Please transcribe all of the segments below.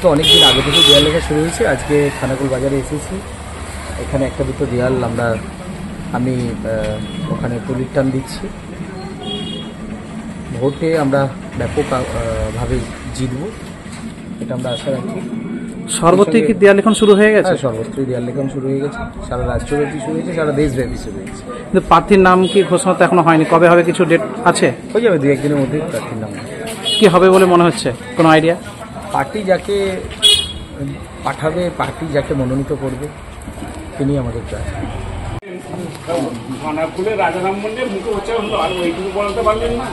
তো অনেকদিন আগে থেকে দেয়াল লেখা শুরু হয়েছে। আজকে খানাকুল বাজারে এসেছি। এখানে একটা দুটো দেয়াল আমি ওখানে তুলির টান দিচ্ছি। ভোটে আমরা ব্যাপকভাবে জিতব, এটা আমরা আশা রাখি। সর্বত্রই কি দেয়াল লেখন শুরু হয়ে গেছে? সর্বত্রই দেয়াল লেখন শুরু হয়ে গেছে, সারা রাষ্ট্রব্যাপী শুরু হয়েছে, সারা দেশব্যাপী শুরু হয়েছে। কিন্তু প্রার্থীর নাম কি ঘোষণা তো এখনো হয়নি, কবে হবে কিছু ডেট আছে? হয়ে যাবে 2-1 দিনের মধ্যে প্রার্থীর নাম। কি হবে বলে মনে হচ্ছে, কোনো আইডিয়া? পার্টি যাকে পাঠাবে, পার্টি যাকে মনোনীত করবে তিনি আমাদের প্রার্থী। খানাকুলে রাজারাম মন্দির মুখে উচ্চারণ হলো, আর ওইটুকু বলতে পারলেন না।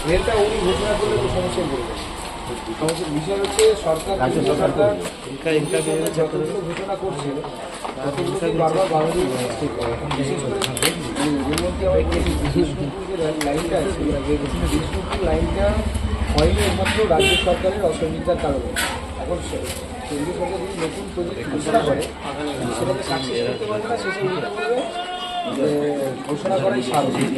রেলটা উনি ঘোষণা করলে তো সমস্যায় পড়বে। সমস্যার বিষয় হচ্ছে সরকার ঘোষণা করছে, বারবার বাঙালি বিশেষ করে লাইনটা আছে, বিষ্ণুপুর লাইনটা হয়নি একমাত্র রাজ্য সরকারের অসহযোগিতার কারণে। এখন কেন্দ্রীয় সরকার যদি নতুন প্রজেক্ট ঘোষণা করে সেটাকে সাকসেস করতে পারবে না, শেষে উল্টে বলবে ঘোষণা করাই স্বাভাবিক।